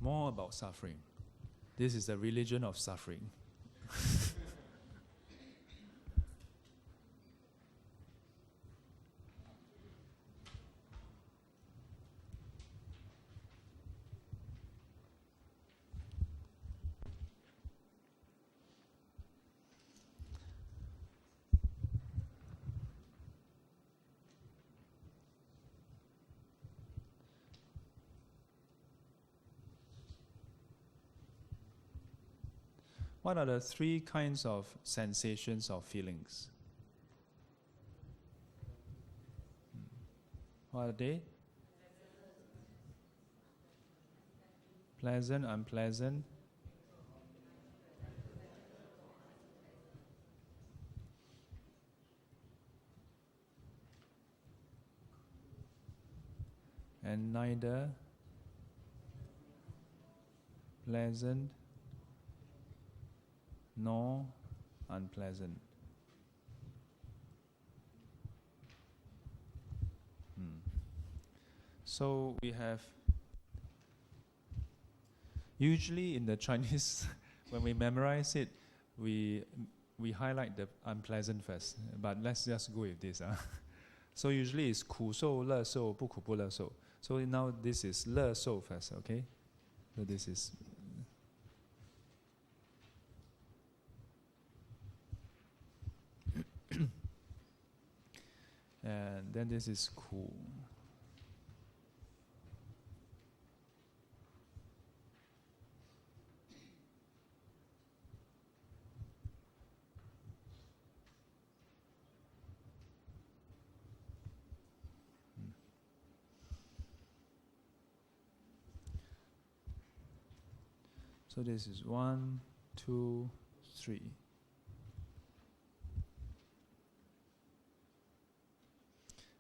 more about suffering. This is the religion of suffering. What are the three kinds of sensations or feelings? What are they? Pleasant, unpleasant. And neither pleasant nor unpleasant. So we have, usually in the Chinese, when we memorize it, we highlight the unpleasant first. But let's just go with this. So usually it's 苦受, 乐受, 不苦不乐受. So now this is 乐受 first, okay? So this is and then this is 苦. So this is 1, 2, 3.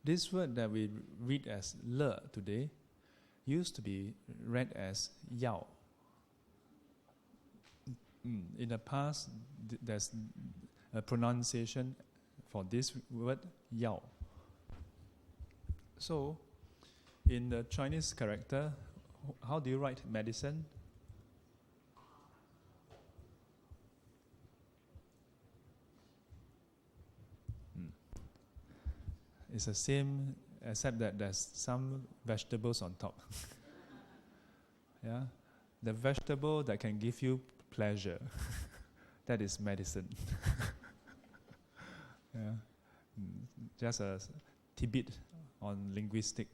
This word that we read as 乐 today used to be read as 要. In the past, there's a pronunciation for this word 要. So, in the Chinese character, how do you write medicine? It's the same, except that there's some vegetables on top. Yeah, the vegetable that can give you pleasure, that is medicine. Yeah, just a tidbit on linguistic.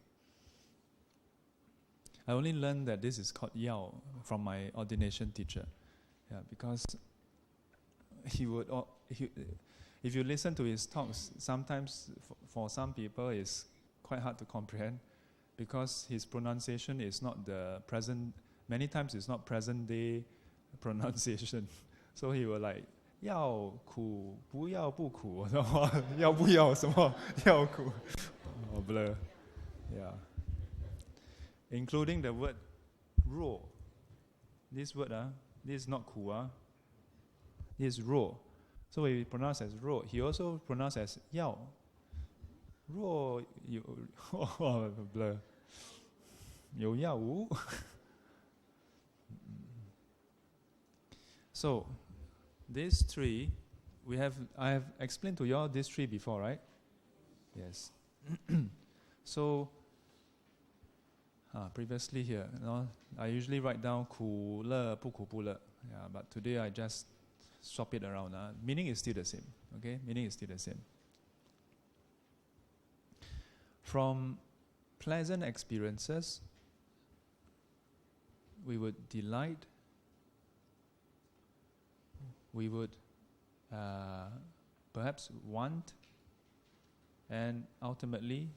I only learned that this is called yao from my ordination teacher. Yeah, because if you listen to his talks, sometimes for some people it's quite hard to comprehend because his pronunciation is not the present, many times it's not present day pronunciation. So he will like, 要苦不要不苦, 要不要什么要苦, or blur. Yeah. Including the word 弱. This word, this is not 苦, this is 弱. So we pronounce as 弱. He also pronounced as 要. 弱有blur. 有药无. So these three, I have explained to you all these three before, right? Yes. So previously here, I usually write down 苦乐不苦不乐. Yeah, but today I just swap it around. Meaning is still the same. Okay, meaning is still the same. From pleasant experiences, we would delight. We would perhaps want, and ultimately,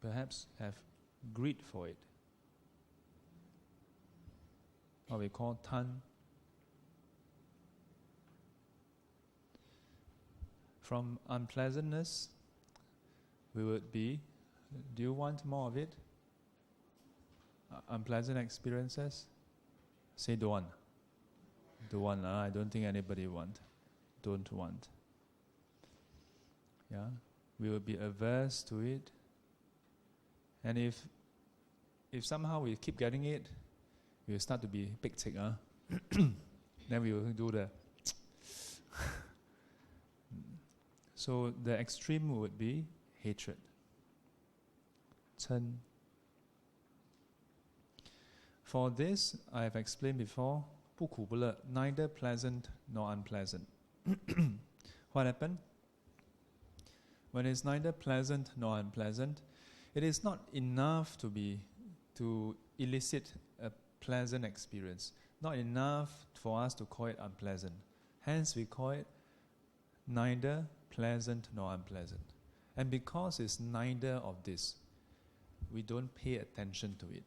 perhaps have greed for it. What we call 贪. From unpleasantness, we would be, do you want more of it? Unpleasant experiences? Say don't want. Don't want. I don't think anybody don't want. Yeah, we will be averse to it. And if somehow we keep getting it, we will start to be big tick, then we will do the. So the extreme would be hatred. Chen. For this, I have explained before, 不苦不乐, neither pleasant nor unpleasant. What happened? When it's neither pleasant nor unpleasant, it is not enough to elicit a pleasant experience. Not enough for us to call it unpleasant. Hence, we call it neither pleasant nor unpleasant. And because it's neither of this, we don't pay attention to it.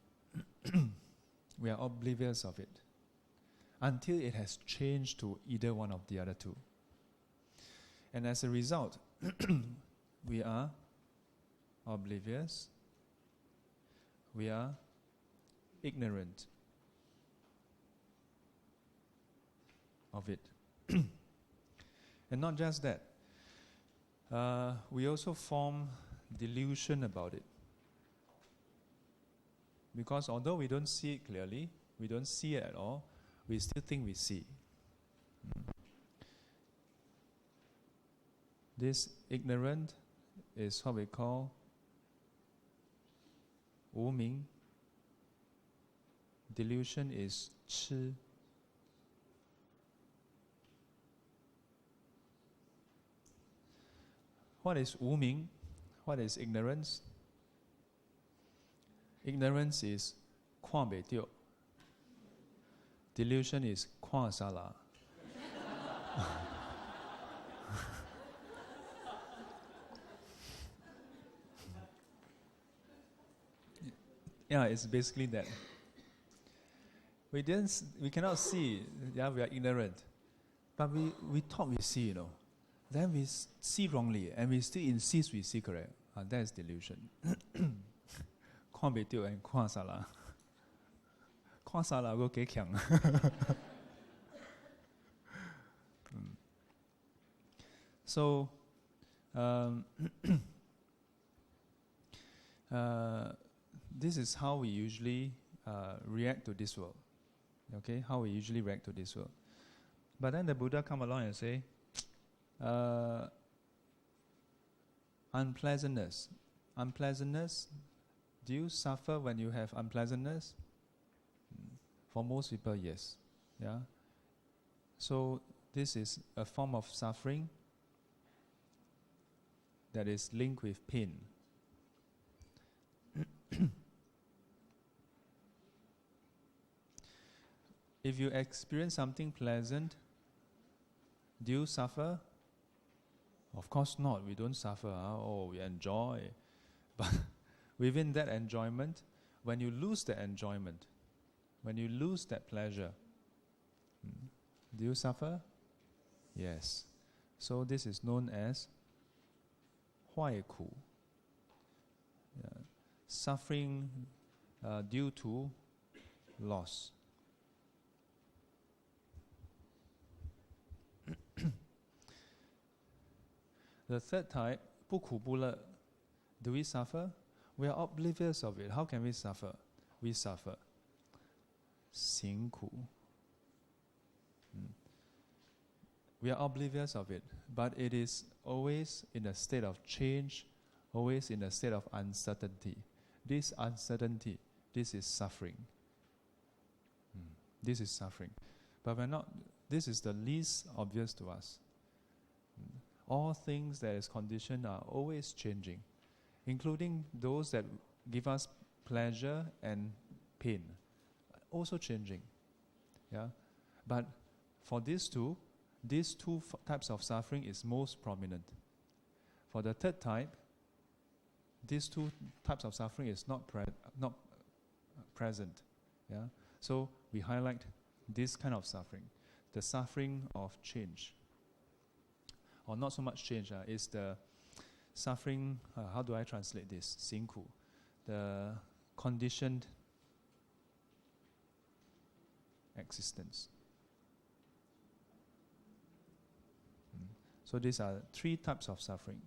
We are oblivious of it until it has changed to either one of the other two. And as a result, we are oblivious, we are ignorant of it. And not just that, we also form delusion about it. Because although we don't see it clearly, we don't see it at all, we still think we see. This ignorant is what we call 无明. Delusion is 痴. What is 无明? What is ignorance? Ignorance is 看不到. Delusion is 看沙拉. Yeah, it's basically that. We cannot see. Yeah, we are ignorant, but we thought we see, Then we see wrongly, and we still insist we see correct. That is delusion. 看不到 and 看沙拉. 看沙拉個幾強. So, this is how we usually react to this world. Okay, how we usually react to this world. But then the Buddha come along and say, unpleasantness. Unpleasantness, do you suffer when you have unpleasantness? For most people, yes. Yeah. So this is a form of suffering that is linked with pain. If you experience something pleasant, do you suffer? Of course not. We don't suffer. We enjoy. But within that enjoyment, when you lose the enjoyment, when you lose that pleasure, do you suffer? Yes. So this is known as 坏苦. Suffering due to loss. The third type, 不苦不乐. Do we suffer? We are oblivious of it. How can we suffer? We suffer. 辛苦. We are oblivious of it, but it is always in a state of change, always in a state of uncertainty. This uncertainty, this is suffering. This is suffering. But this is the least obvious to us. All things that is conditioned are always changing, including those that give us pleasure and pain, also changing. Yeah, but for these two types of suffering is most prominent. For the third type, these two types of suffering is not present. Yeah, so we highlight this kind of suffering, the suffering of change. Or not so much change, is the suffering, how do I translate this? 辛苦, the conditioned existence. So these are three types of suffering.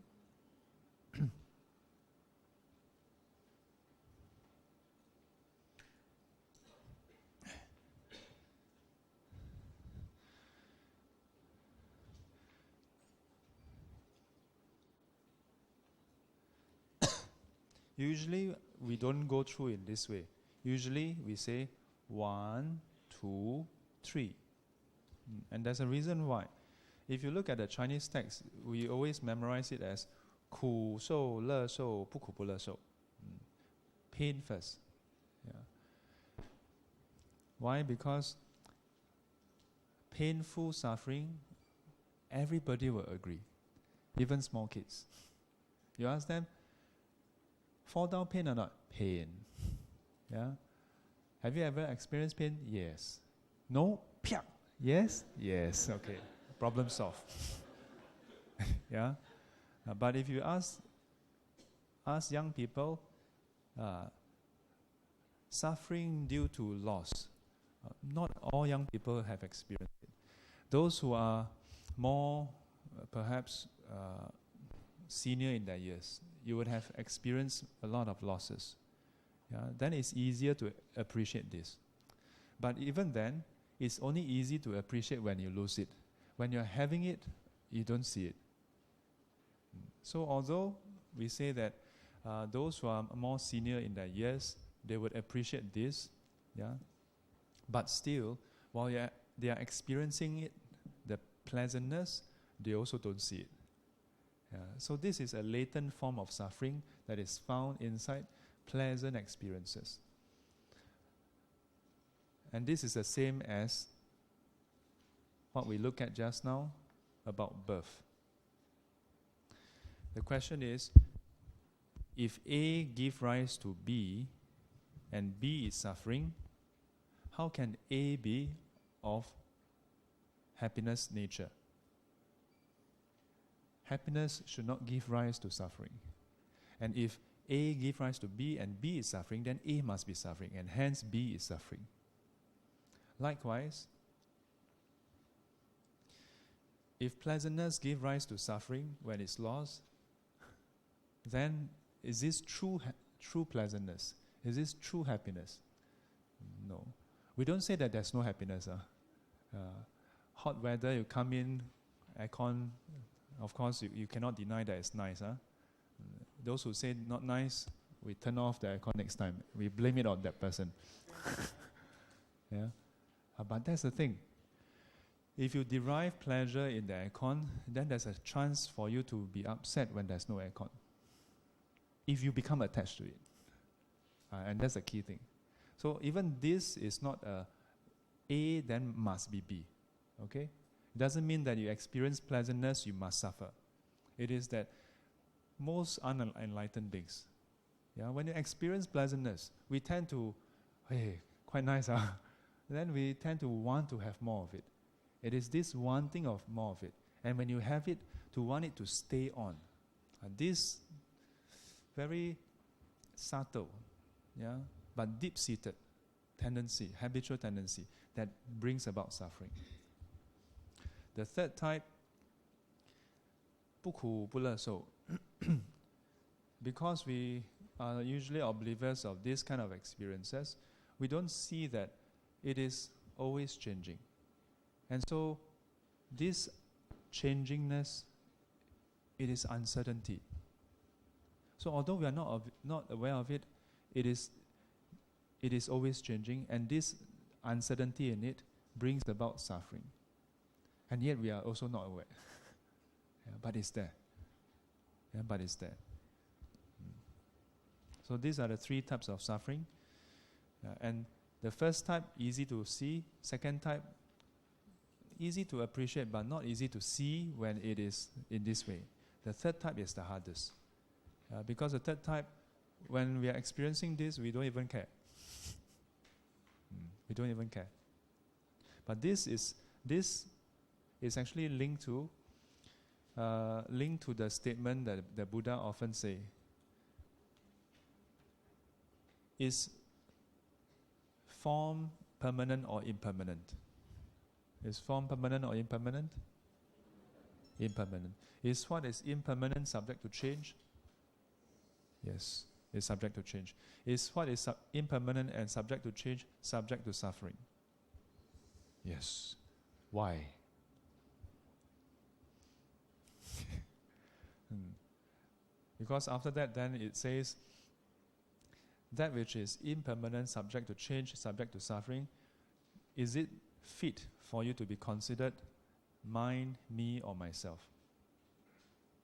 Usually, we don't go through in this way. Usually, we say 1, 2, 3. And there's a reason why. If you look at the Chinese text, we always memorize it as 苦受乐受不苦不乐受. Pain first. Yeah. Why? Because painful suffering, everybody will agree, even small kids. You ask them, fall down pain or not? Pain. Yeah. Have you ever experienced pain? Yes. No? Pia. Yes? Yes. Okay. Problem solved. Yeah. But if you ask young people, suffering due to loss, not all young people have experienced it. Those who are more, perhaps, senior in their years, you would have experienced a lot of losses. Yeah, then it's easier to appreciate this. But even then, it's only easy to appreciate when you lose it. When you're having it, you don't see it. So although we say that those who are more senior in their years, they would appreciate this, yeah. But still, while they are experiencing it, the pleasantness, they also don't see it. Yeah. So this is a latent form of suffering that is found inside pleasant experiences. And this is the same as what we looked at just now about birth. The question is, if A gives rise to B and B is suffering, how can A be of happiness nature? Happiness should not give rise to suffering. And if A gives rise to B and B is suffering, then A must be suffering, and hence B is suffering. Likewise, if pleasantness gives rise to suffering when it's lost, then is this true pleasantness? Is this true happiness? No. We don't say that there's no happiness. Hot weather, you come in, aircon, of course you cannot deny that it's nice. Those who say not nice, we turn off the aircon next time. We blame it on that person. Yeah. But that's the thing. If you derive pleasure in the aircon, then there's a chance for you to be upset when there's no aircon. If you become attached to it. And that's the key thing. So even this is not A then must be B. Okay? It doesn't mean that you experience pleasantness, you must suffer. It is that most unenlightened beings, yeah, when you experience pleasantness, we tend to, hey, quite nice, huh? Then we tend to want to have more of it. It is this wanting of more of it. And when you have it, to want it to stay on. This very subtle, yeah, but deep-seated tendency, habitual tendency, that brings about suffering. The third type, 不苦不乐受. Because we are usually oblivious of this kind of experiences, we don't see that it is always changing. And so, this changingness, it is uncertainty. So although we are not aware of it, it is always changing, and this uncertainty in it brings about suffering. And yet we are also not aware. Yeah, but it's there. Yeah, but it's there. So these are the three types of suffering. And the first type, easy to see. Second type, easy to appreciate, but not easy to see when it is in this way. The third type is the hardest. Because the third type, when we are experiencing this, we don't even care. We don't even care. But this is actually linked to the statement that the Buddha often say. Is form permanent or impermanent? Is form permanent or impermanent? Impermanent. Is what is impermanent subject to change? Yes, it's subject to change. Is what is impermanent and subject to change subject to suffering? Yes. Why? Because after that, then it says, that which is impermanent, subject to change, subject to suffering, is it fit for you to be considered mine, me, or myself?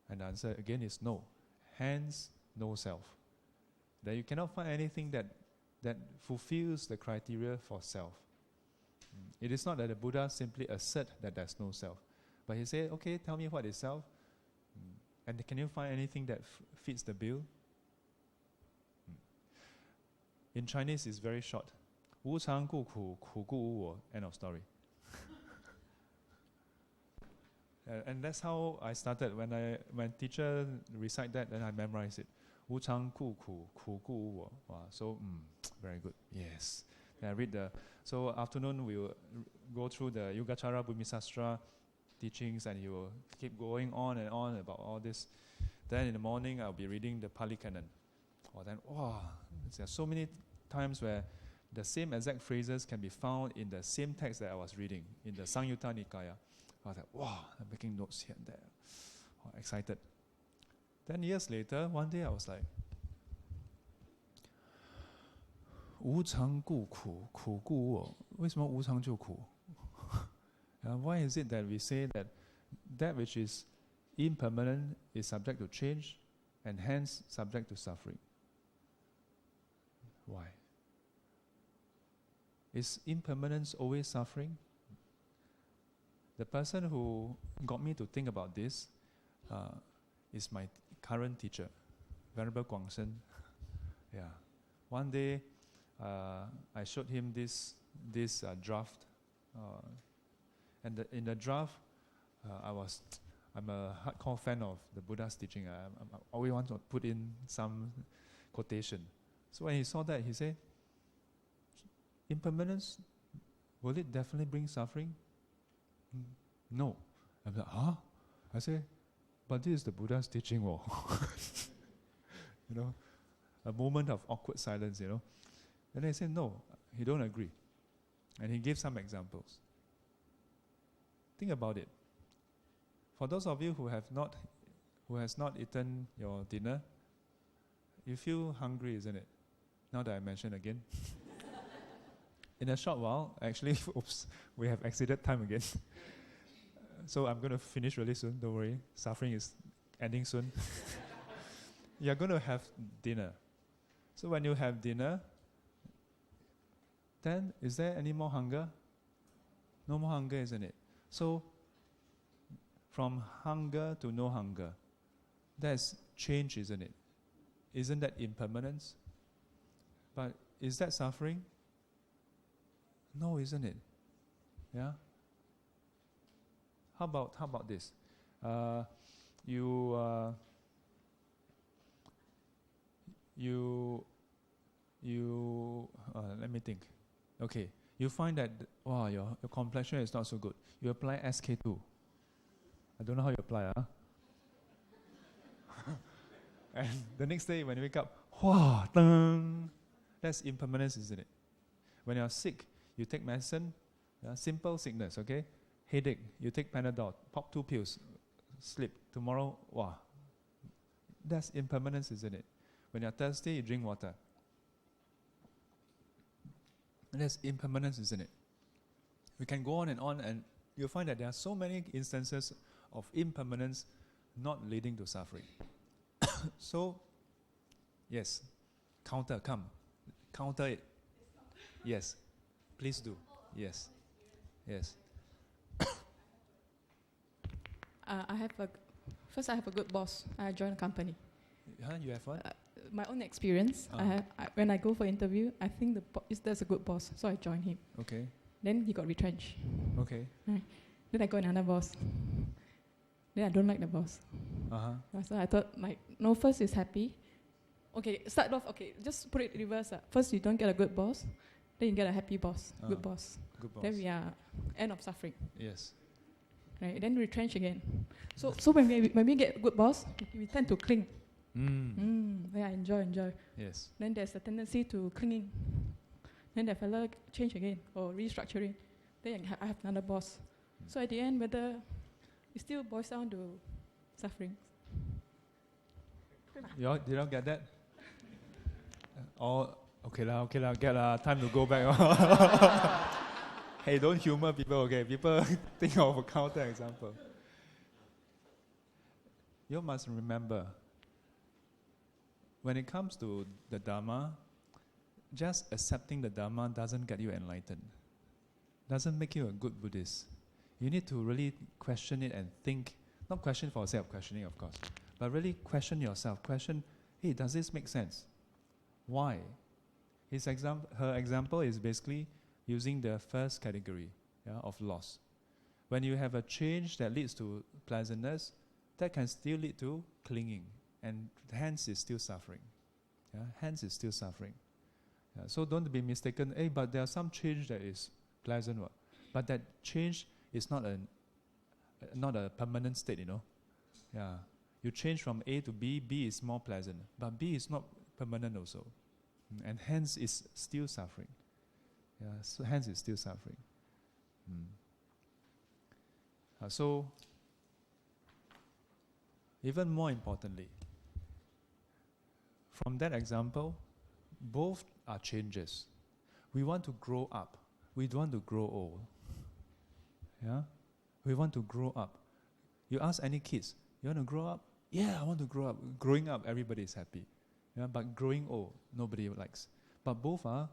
And the answer again is no. Hence, no self. That you cannot find anything that fulfills the criteria for self. It is not that the Buddha simply assert that there's no self, but he said, okay, tell me what is self, and can you find anything that fits the bill? In Chinese, it's very short. 无常故苦，苦故无我. End of story. And that's how I started. When teacher recite that, then I memorize it. 无常故苦，苦故无我. Wow, so very good. Yes. Then I read so afternoon we will go through the Yogacara Bhumisastra teachings, and he will keep going on and on about all this. Then in the morning I'll be reading the Pali Canon. There are so many times where the same exact phrases can be found in the same text that I was reading in the Samyutta Nikaya. I was like, wow, I'm making notes here and there. Excited. Then years later, one day I was like, 无常故苦，苦故无我。为什么无常就苦？ Why is it that we say that which is impermanent is subject to change and hence subject to suffering? Why? Is impermanence always suffering? The person who got me to think about this is my current teacher, Venerable Guan. Yeah. One day, I showed him this draft, and in the draft, I'm a hardcore fan of the Buddha's teaching. I always want to put in some quotation. So when he saw that, he said, impermanence, will it definitely bring suffering? No. I'm like, huh? I say, but this is the Buddha's teaching. A moment of awkward silence, And I said, no, he don't agree. And he gave some examples. Think about it. For those of you who has not eaten your dinner, you feel hungry, isn't it? Now that I mention again. In a short while, actually, oops, we have exceeded time again. So I'm going to finish really soon, don't worry. Suffering is ending soon. You're going to have dinner. So when you have dinner, then is there any more hunger? No more hunger, isn't it? So from hunger to no hunger, that's change, isn't it? Isn't that impermanence? But is that suffering? No, isn't it? Yeah? How about this? Let me think. Okay, you find that your complexion is not so good. You apply SK2. I don't know how you apply, And the next day when you wake up, that's impermanence, isn't it? When you're sick, you take medicine, simple sickness, okay? Headache, you take Panadol, pop 2 pills, sleep. Tomorrow, that's impermanence, isn't it? When you're thirsty, you drink water. And that's impermanence, isn't it? We can go on, and you'll find that there are so many instances of impermanence not leading to suffering. So, yes, counter it. Yes, please do. Yes. I have a good boss. I joined a company. You have what? My own experience. When I go for interview, I think there's a good boss, so I joined him. Okay. Then he got retrenched. Okay. Then I got another boss. Then I don't like the boss. So I thought, first is happy. Okay, start off. Okay, just put it reverse. First you don't get a good boss, then you get a happy boss, good boss. Then we are end of suffering. Yes. Right. Then retrench again. So when we get a good boss, we tend to cling. Yeah, enjoy. Yes. Then there's a tendency to clinging. Then the fella change again or restructuring. Then I have another boss. So at the end, whether it still boils down to suffering. You all get that? Or, okay lah, get lah, time to go back. Hey, don't humor people, okay? People think of a counter example. You must remember, when it comes to the Dharma, just accepting the Dharma doesn't get you enlightened. Doesn't make you a good Buddhist. You need to really question it and think, not question for the sake of questioning, of course, but really question yourself. Question, hey, does this make sense? Why? Her example is basically using the first category, of loss. When you have a change that leads to pleasantness, that can still lead to clinging, and hence is still suffering. Hence is still suffering. So don't be mistaken, hey, but there's some change that is pleasant. But that change is not a permanent state, You change from A to B, B is more pleasant. But B is not permanent also. And hence is still suffering. So hence is still suffering. So, even more importantly, from that example, both are changes. We want to grow up. We don't want to grow old. We want to grow up. You ask any kids, you want to grow up? Yeah, I want to grow up. Growing up, everybody is happy. But growing old, nobody likes. But both are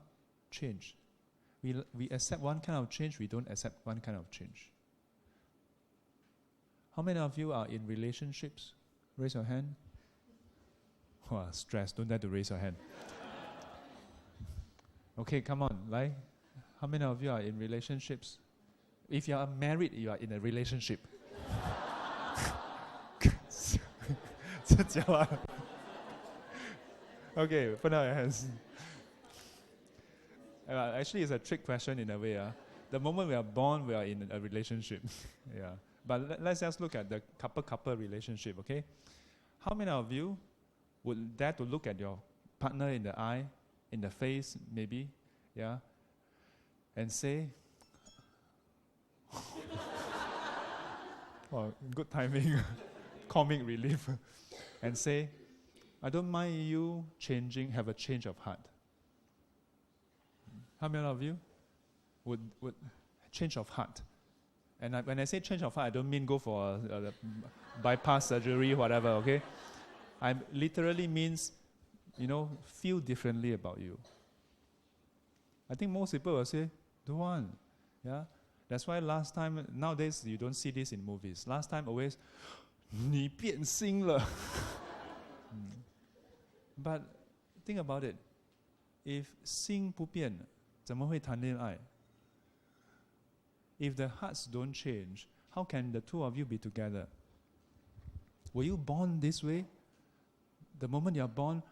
change. We accept one kind of change, we don't accept one kind of change. How many of you are in relationships? Raise your hand. Stress, don't dare to raise your hand. Okay, come on, like, how many of you are in relationships? If you are married, you are in a relationship. Okay, put out your hands. Actually, it's a trick question in a way. The moment we are born, we are in a relationship. But let's just look at the couple relationship, okay? How many of you would dare to look at your partner in the eye, in the face, maybe, and say, good timing, comic relief, and say, I don't mind you have a change of heart. How many of you would change of heart? And when I say change of heart, I don't mean go for a bypass surgery, whatever, okay? I literally means, feel differently about you. I think most people will say, don't want. That's why nowadays you don't see this in movies. Last time always, 你变心了. But think about it. If 心不变, 怎么会谈恋爱? If the hearts don't change, how can the two of you be together? Were you born this way? The moment you're born,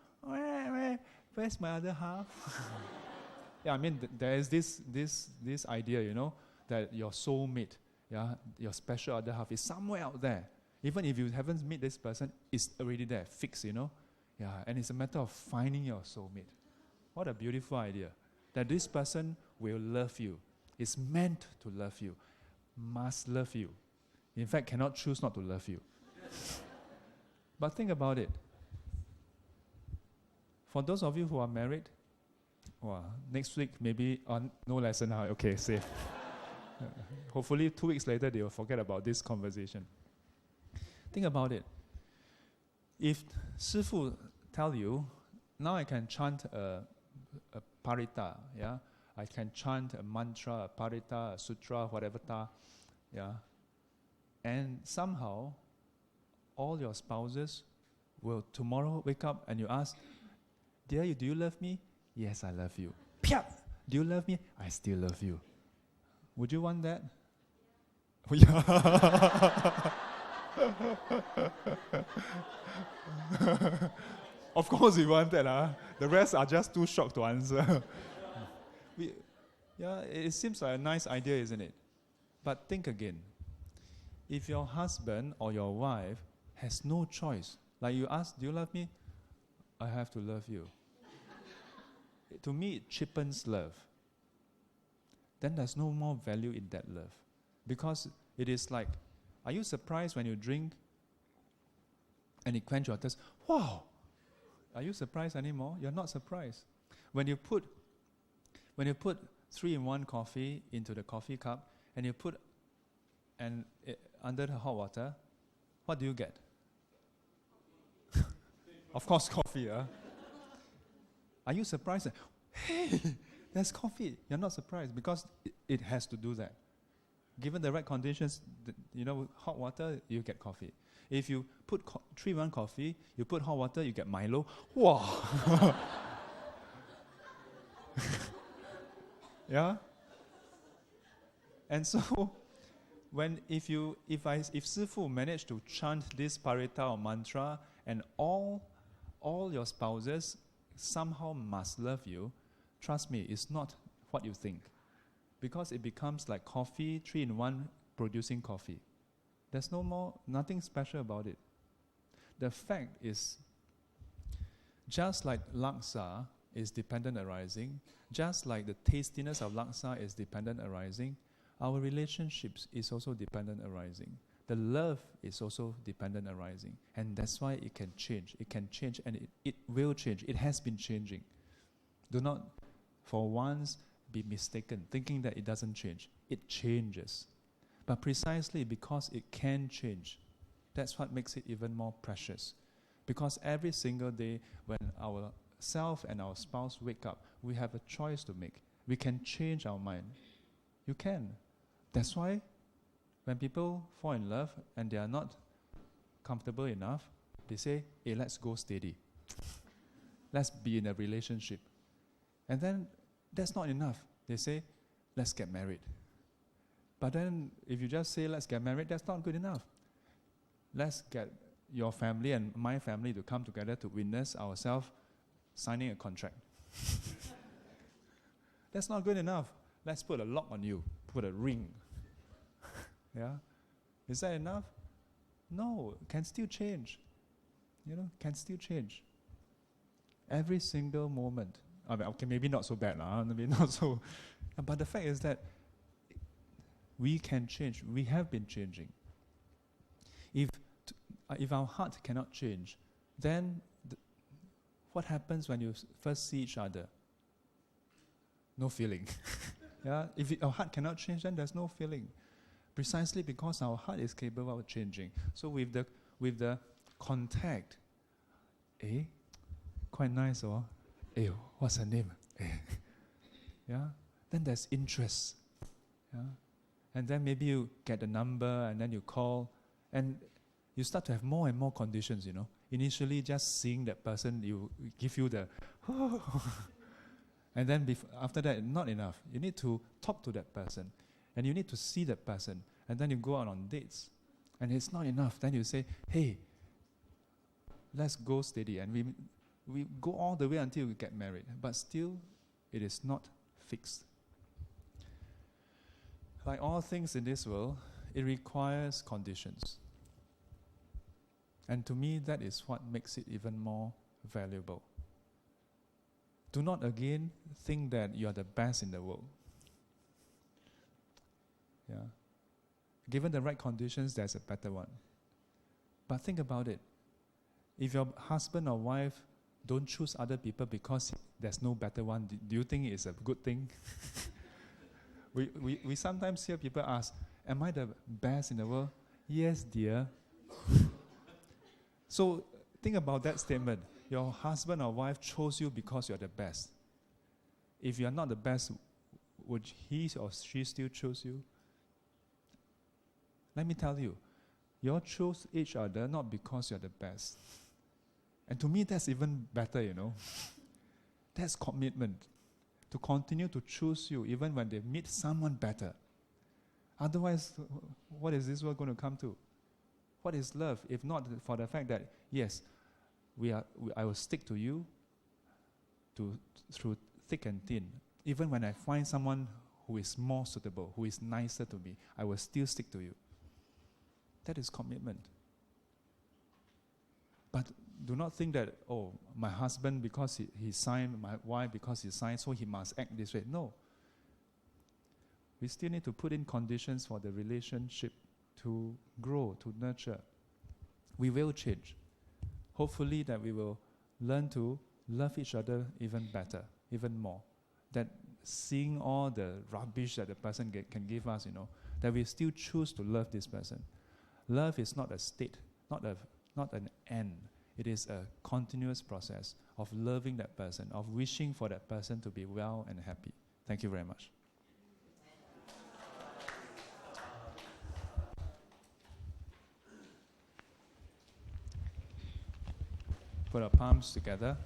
where's my other half? There is this idea, that your soulmate, your special other half is somewhere out there. Even if you haven't met this person, it's already there, fixed, and it's a matter of finding your soulmate. What a beautiful idea. That this person will love you, is meant to love you, must love you. In fact, cannot choose not to love you. But think about it. For those of you who are married, next week maybe no lesson. Okay, safe. Hopefully 2 weeks later they will forget about this conversation. Think about it. If Shifu tell you, now I can chant a parita, I can chant a mantra, a parita, a sutra, whatever and somehow all your spouses will tomorrow wake up and you ask, dear, do you love me? Yes, I love you. Piap! Do you love me? I still love you. Would you want that? Of course we want that. The rest are just too shocked to answer. It seems like a nice idea, isn't it? But think again. If your husband or your wife has no choice, like you ask, do you love me? I have to love you. To me, it cheapens love. Then there's no more value in that love. Because it is like, are you surprised when you drink and it quench your thirst? Wow! Are you surprised anymore? You're not surprised. when you put 3-in-1 coffee into the coffee cup and you put under the hot water, what do you get? Of course, coffee. Are you surprised that, hey, there's coffee? You're not surprised because it has to do that. Given the right conditions, hot water, you get coffee. If you put 3-in-1 coffee, you put hot water, you get Milo. Wow! Yeah? And so, if Sifu managed to chant this parita or mantra, and all your spouses somehow must love you, trust me, it's not what you think. Because it becomes like coffee, 3-in-1 producing coffee. There's nothing special about it. The fact is, just like laksa is dependent arising, just like the tastiness of laksa is dependent arising, our relationships is also dependent arising. The love is also dependent arising. And that's why it can change. It can change and it will change. It has been changing. Do not, for once, be mistaken, thinking that it doesn't change. It changes. But precisely because it can change, that's what makes it even more precious. Because every single day when our self and our spouse wake up, we have a choice to make. We can change our mind. You can. That's why when people fall in love and they are not comfortable enough, they say, hey, let's go steady. Let's be in a relationship. And then that's not enough. They say, let's get married. But then if you just say, let's get married, that's not good enough. Let's get your family and my family to come together to witness ourselves signing a contract. That's not good enough. Let's put a lock on you, put a ring. Yeah? Is that enough? No, can still change. Can still change. Every single moment. I mean, okay, maybe not so bad, maybe not so. But the fact is that we can change. We have been changing. If our heart cannot change, then what happens when you first see each other? No feeling. Yeah. If our heart cannot change, then there's no feeling. Precisely because our heart is capable of changing. So with the contact, quite nice, or what's her name? Yeah. Then there's interest. Yeah. And then maybe you get the number and then you call and you start to have more and more conditions, Initially just seeing that person, you give you the and then after that, not enough. You need to talk to that person and you need to see that person and then you go out on dates and it's not enough. Then you say, hey, let's go steady, and we go all the way until we get married, but still it is not fixed. Like all things in this world, it requires conditions. And to me, that is what makes it even more valuable. Do not again think that you are the best in the world. Yeah. Given the right conditions, there's a better one. But think about it. If your husband or wife don't choose other people because there's no better one, do you think it's a good thing? We sometimes hear people ask, am I the best in the world? Yes, dear. So think about that statement. Your husband or wife chose you because you're the best. If you're not the best, would he or she still choose you? Let me tell you, you all chose each other not because you're the best. And to me, that's even better, That's commitment. To continue to choose you even when they meet someone better. Otherwise, what is this world going to come to? What is love if not for the fact that, yes, I will stick to you through thick and thin. Even when I find someone who is more suitable, who is nicer to me, I will still stick to you. That is commitment. But do not think that, my husband because he signed, my wife because he signed, so he must act this way. No. We still need to put in conditions for the relationship to grow, to nurture. We will change. Hopefully that we will learn to love each other even better. even more. That seeing all the rubbish that the person can give us, that we still choose to love this person. Love is not a state, not an end. It is a continuous process of loving that person, of wishing for that person to be well and happy. Thank you very much. Put our palms together.